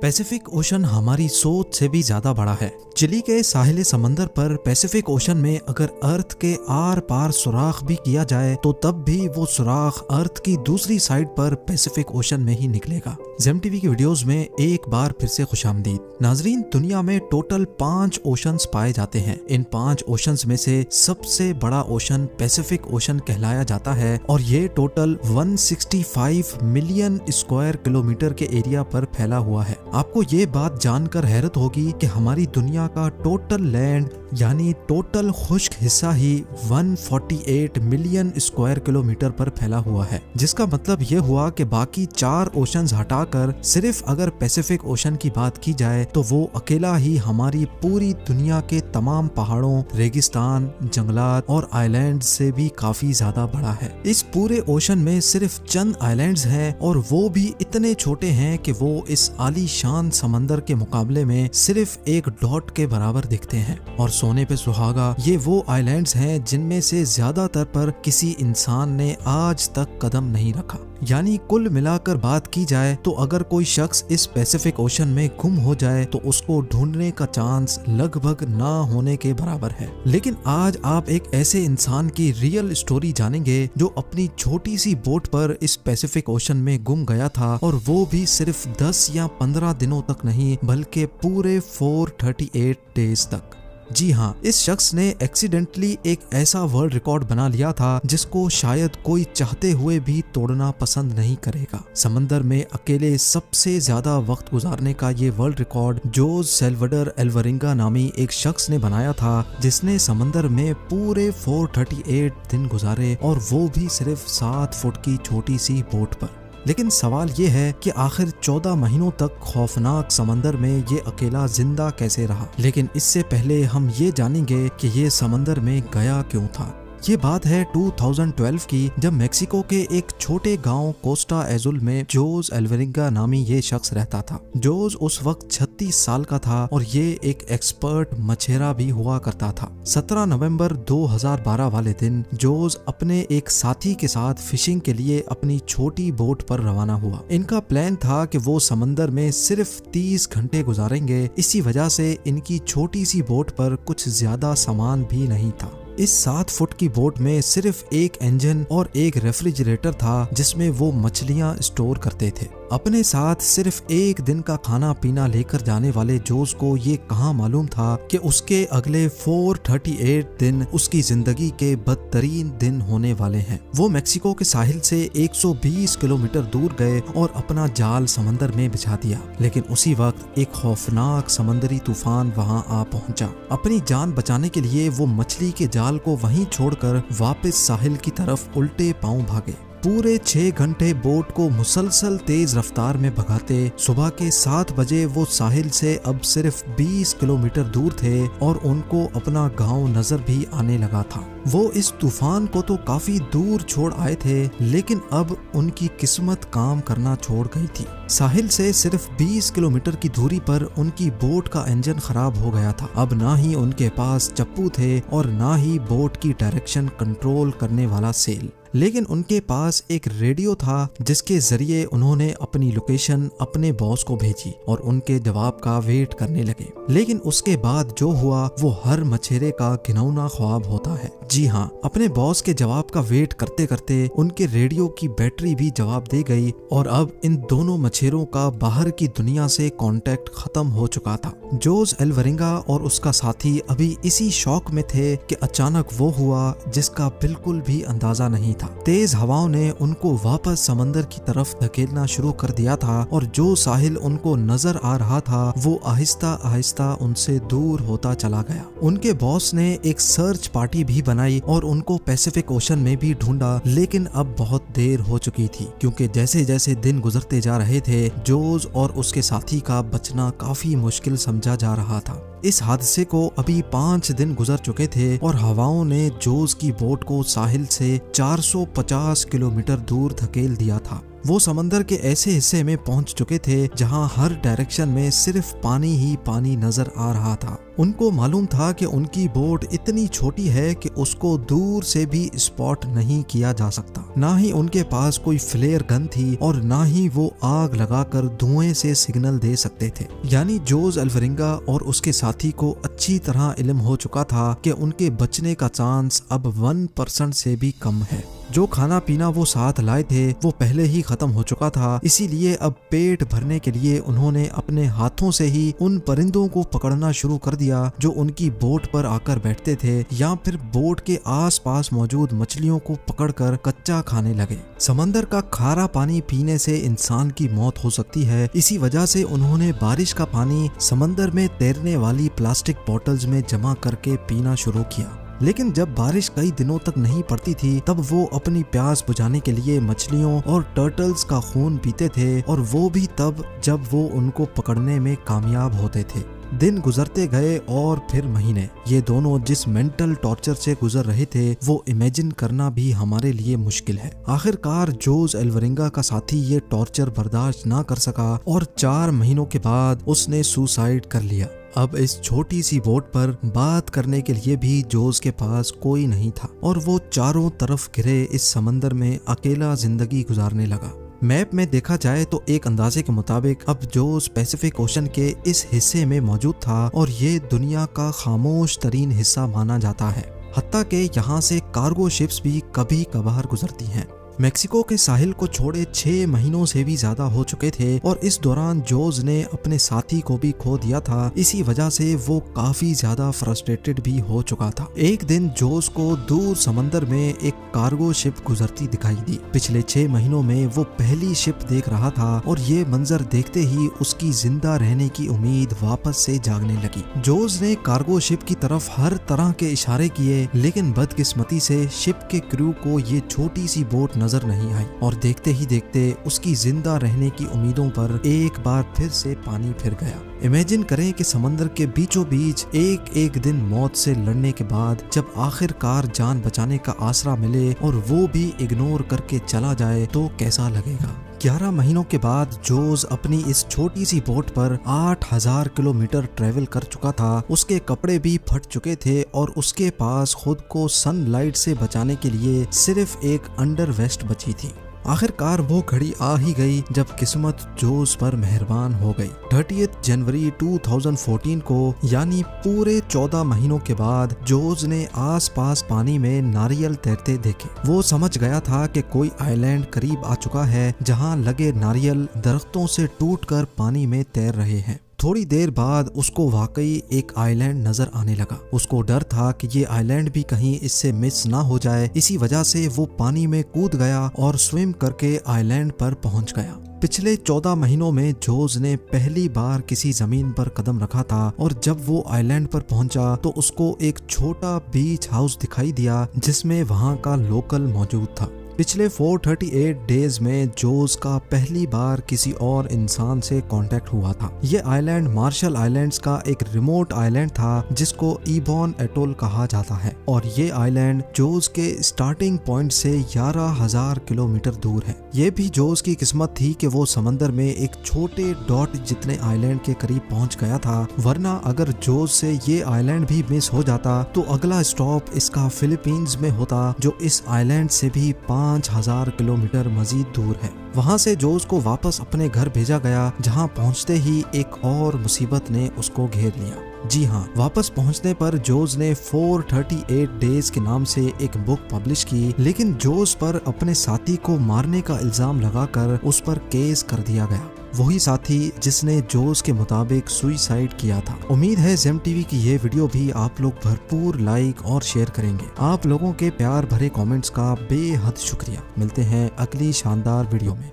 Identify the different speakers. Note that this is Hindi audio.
Speaker 1: पैसिफिक ओशन हमारी सोच से भी ज्यादा बड़ा है। चिली के साहिल समंदर पर पैसिफिक ओशन में अगर अर्थ के आर पार सुराख भी किया जाए तो तब भी वो सुराख अर्थ की दूसरी साइड पर पैसिफिक ओशन में ही निकलेगा। जेम टीवी की वीडियोस में एक बार फिर से खुशामदीद। नाजरीन, दुनिया में टोटल 5 ओशंस पाए जाते हैं। इन 5 ओशंस में से सबसे बड़ा ओशन पैसिफिक ओशन कहलाया जाता है और ये टोटल 165 मिलियन स्क्वायर किलोमीटर के एरिया पर फैला हुआ है। आपको ये बात जानकर हैरत होगी कि हमारी दुनिया का टोटल लैंड यानी टोटल खुश्क हिस्सा ही 148 मिलियन स्क्वायर किलोमीटर पर फैला हुआ है, जिसका मतलब ये हुआ कि बाकी 4 ओशंस हटाकर सिर्फ अगर पैसिफिक ओशन की बात की जाए तो वो अकेला ही हमारी पूरी दुनिया के तमाम पहाड़ों, रेगिस्तान, जंगलात और आइलैंड से भी काफी ज्यादा बड़ा है। इस पूरे ओशन में सिर्फ चंद आइलैंड्स हैं और वो भी इतने छोटे हैं कि वो इस आलीशान समंदर के मुकाबले में सिर्फ एक डॉट के बराबर दिखते हैं। और सोने पे सुहागा, ये वो आइलैंड्स हैं जिनमें से ज्यादातर पर किसी इंसान ने आज तक कदम नहीं रखा। यानी कुल मिलाकर बात की जाए तो अगर कोई शख्स इस पैसिफिक ओशन में गुम हो जाए तो उसको ढूंढने का चांस लगभग ना होने के बराबर है। लेकिन आज आप एक ऐसे इंसान की रियल स्टोरी जानेंगे जो अपनी छोटी सी बोट पर इस पैसिफिक ओशन में गुम गया था, और वो भी सिर्फ 10 या 15 दिनों तक नहीं बल्कि पूरे 438 डेज तक। जी हाँ, इस शख्स ने एक्सीडेंटली एक ऐसा वर्ल्ड रिकॉर्ड बना लिया था जिसको शायद कोई चाहते हुए भी तोड़ना पसंद नहीं करेगा। समंदर में अकेले सबसे ज्यादा वक्त गुजारने का ये वर्ल्ड रिकॉर्ड जोस सेल्वडर एल्वरिंगा नामी एक शख्स ने बनाया था, जिसने समंदर में पूरे 438 दिन गुजारे और वो भी सिर्फ 7 फुट की छोटी सी बोट पर। लेकिन सवाल ये है कि आखिर 14 महीनों तक खौफनाक समंदर में ये अकेला जिंदा कैसे रहा। लेकिन इससे पहले हम ये जानेंगे कि ये समंदर में गया क्यों था। ये बात है 2012 की, जब मेक्सिको के एक छोटे गांव कोस्टा एजुल में जोस एल्वरिंगा नामी ये शख्स रहता था। जोस उस वक्त 36 साल का था और ये एक एक्सपर्ट मछेरा भी हुआ करता था। 17 नवंबर 2012 वाले दिन जोस अपने एक साथी के साथ फिशिंग के लिए अपनी छोटी बोट पर रवाना हुआ। इनका प्लान था कि वो समंदर में सिर्फ 30 घंटे गुजारेंगे। इसी वजह से इनकी छोटी सी बोट पर कुछ ज्यादा सामान भी नहीं था। इस 7 फुट की बोट में सिर्फ एक इंजन और एक रेफ्रिजरेटर था जिसमें वो मछलियां स्टोर करते थे। अपने साथ सिर्फ एक दिन का खाना पीना लेकर जाने वाले जोस को ये कहाँ मालूम था कि उसके अगले 438 दिन उसकी जिंदगी के बदतरीन दिन होने वाले हैं। वो मेक्सिको के साहिल से 120 किलोमीटर दूर गए और अपना जाल समंदर में बिछा दिया। लेकिन उसी वक्त एक खौफनाक समंदरी तूफान वहां आ पहुंचा। अपनी जान बचाने के लिए वो मछली के जाल को वहीं छोड़कर वापस साहिल की तरफ उल्टे पांव भागे। पूरे 6 घंटे बोट को मुसलसल तेज रफ्तार में भगाते सुबह के 7 बजे वो साहिल से अब सिर्फ 20 किलोमीटर दूर थे और उनको अपना गांव नजर भी आने लगा था। वो इस तूफान को तो काफी दूर छोड़ आए थे, लेकिन अब उनकी किस्मत काम करना छोड़ गई थी। साहिल से सिर्फ 20 किलोमीटर की दूरी पर उनकी बोट का इंजन खराब हो गया था। अब ना ही उनके पास चप्पू थे और ना ही बोट की डायरेक्शन कंट्रोल करने वाला सेल, लेकिन उनके पास एक रेडियो था जिसके जरिए उन्होंने अपनी लोकेशन अपने बॉस को भेजी और उनके जवाब का वेट करने लगे। लेकिन उसके बाद जो हुआ वो हर मछेरे का घिनौना ख्वाब होता है। जी हाँ, अपने बॉस के जवाब का वेट करते करते उनके रेडियो की बैटरी भी जवाब दे गई और अब इन दोनों मछेरों का बाहर की दुनिया से कांटेक्ट खत्म हो चुका था। जोस एल्वरिंगा और उसका साथी अभी इसी शौक में थे कि अचानक वो हुआ जिसका बिल्कुल भी अंदाजा नहीं था। तेज हवाओं ने उनको वापस समंदर की तरफ धकेलना शुरू कर दिया था और जो साहिल उनको नजर आ रहा था वो आहिस्ता आहिस्ता उनसे दूर होता चला गया। उनके बॉस ने एक सर्च पार्टी भी बनाई और उनको पैसिफिक ओशन में भी ढूंढा, लेकिन अब बहुत देर हो चुकी थी, क्योंकि जैसे जैसे दिन गुजरते जा रहे थे जोस और उसके साथी का बचना काफी मुश्किल समझा जा रहा था। इस हादसे को अभी 5 दिन गुजर चुके थे और हवाओं ने जोस की बोट को साहिल से 450 किलोमीटर दूर धकेल दिया था। वो समंदर के ऐसे हिस्से में पहुंच चुके थे जहां हर डायरेक्शन में सिर्फ पानी ही पानी नजर आ रहा था। उनको मालूम था कि उनकी बोट इतनी छोटी है कि उसको दूर से भी स्पॉट नहीं किया जा सकता। ना ही उनके पास कोई फ्लेयर गन थी और ना ही वो आग लगाकर धुएं से सिग्नल दे सकते थे। यानी जोस अल्वरिंगा और उसके साथी को अच्छी तरह इल्म हो चुका था कि उनके बचने का चांस अब 1% से भी कम है। जो खाना पीना वो साथ लाए थे वो पहले ही खत्म हो चुका था, इसीलिए अब पेट भरने के लिए उन्होंने अपने हाथों से ही उन परिंदों को पकड़ना शुरू कर दिया जो उनकी बोट पर आकर बैठते थे, या फिर बोट के आसपास मौजूद मछलियों को पकड़कर कच्चा खाने लगे। समंदर का खारा पानी पीने से इंसान की मौत हो सकती है, इसी वजह से उन्होंने बारिश का पानी समंदर में तैरने वाली प्लास्टिक बॉटल्स में जमा करके पीना शुरू किया। लेकिन जब बारिश कई दिनों तक नहीं पड़ती थी तब वो अपनी प्यास बुझाने के लिए मछलियों और टर्टल्स का खून पीते थे, और वो भी तब जब वो उनको पकड़ने में कामयाब होते थे। दिन गुजरते गए और फिर महीने। ये दोनों जिस मेंटल टॉर्चर से गुजर रहे थे वो इमेजिन करना भी हमारे लिए मुश्किल है। आखिरकार जोस अल्वरिंगा का साथी ये टॉर्चर बर्दाश्त ना कर सका और 4 महीनों के बाद उसने सुसाइड कर लिया। अब इस छोटी सी बोट पर बात करने के लिए भी जोस के पास कोई नहीं था और वो चारों तरफ घिरे इस समंदर में अकेला जिंदगी गुजारने लगा। मैप में देखा जाए तो एक अंदाजे के मुताबिक अब जोस पैसिफिक ओशन के इस हिस्से में मौजूद था और ये दुनिया का खामोश तरीन हिस्सा माना जाता है। हत्ता के यहाँ से कार्गो शिप्स भी कभी कभार गुजरती हैं। मेक्सिको के साहिल को छोड़े 6 महीनों से भी ज्यादा हो चुके थे और इस दौरान जोस ने अपने साथी को भी खो दिया था। इसी वजह से वो काफी ज्यादा फ्रस्ट्रेटेड भी हो चुका था। एक दिन जोस को दूर समंदर में एक कार्गो शिप गुजरती दिखाई दी। पिछले 6 महीनों में वो पहली शिप देख रहा था और ये मंजर देखते ही उसकी जिंदा रहने की उम्मीद वापस से जागने लगी। जोस ने कार्गो शिप की तरफ हर तरह के इशारे किए, लेकिन बदकिस्मती से शिप के क्रू को ये छोटी सी बोट नजर नहीं आई और देखते ही देखते उसकी जिंदा रहने की उम्मीदों पर एक बार फिर से पानी फिर गया। इमेजिन करें कि समंदर के बीचों बीच एक दिन मौत से लड़ने के बाद जब आखिरकार जान बचाने का आसरा मिले और वो भी इग्नोर करके चला जाए तो कैसा लगेगा। 11 महीनों के बाद जोस अपनी इस छोटी सी बोट पर 8000 किलोमीटर ट्रेवल कर चुका था। उसके कपड़े भी फट चुके थे और उसके पास खुद को सनलाइट से बचाने के लिए सिर्फ एक अंडर वेस्ट बची थी। आखिरकार वो घड़ी आ ही गई जब किस्मत जोस पर मेहरबान हो गई। 30 जनवरी 2014 को यानी पूरे 14 महीनों के बाद जोस ने आसपास पानी में नारियल तैरते देखे। वो समझ गया था कि कोई आइलैंड करीब आ चुका है जहां लगे नारियल दरख्तों से टूटकर पानी में तैर रहे हैं। थोड़ी देर बाद उसको वाकई एक आइलैंड नजर आने लगा। उसको डर था कि ये आइलैंड भी कहीं इससे मिस ना हो जाए, इसी वजह से वो पानी में कूद गया और स्विम करके आइलैंड पर पहुंच गया। पिछले 14 महीनों में जोस ने पहली बार किसी जमीन पर कदम रखा था और जब वो आइलैंड पर पहुंचा तो उसको एक छोटा बीच हाउस दिखाई दिया जिसमें वहां का लोकल मौजूद था। पिछले 438 डेज में जोस का पहली बार किसी और इंसान से कांटेक्ट हुआ था। ये आइलैंड मार्शल आइलैंड्स का एक रिमोट आइलैंड था जिसको इबॉन एटोल कहा जाता है और ये आइलैंड जोस के स्टार्टिंग पॉइंट से 11,000 किलोमीटर दूर है। ये भी जोस की किस्मत थी कि वो समंदर में एक छोटे डॉट जितने आइलैंड के करीब पहुंच गया था, वरना अगर जोस से ये आइलैंड भी मिस हो जाता तो अगला स्टॉप इसका फिलीपींस में होता, जो इस आइलैंड से भी 5,000 किलोमीटर मजीद दूर है। वहां से जोस को वापस अपने घर भेजा गया, जहां पहुंचते ही एक और मुसीबत ने उसको घेर लिया। जी हाँ, वापस पहुंचने पर जोस ने 438 डेज के नाम से एक बुक पब्लिश की, लेकिन जोस पर अपने साथी को मारने का इल्जाम लगाकर उस पर केस कर दिया गया। वही साथी जिसने जोस के मुताबिक सुसाइड किया था। उम्मीद है जेम टीवी की ये वीडियो भी आप लोग भरपूर लाइक और शेयर करेंगे। आप लोगों के प्यार भरे कमेंट्स का बेहद शुक्रिया। मिलते हैं अगली शानदार वीडियो में।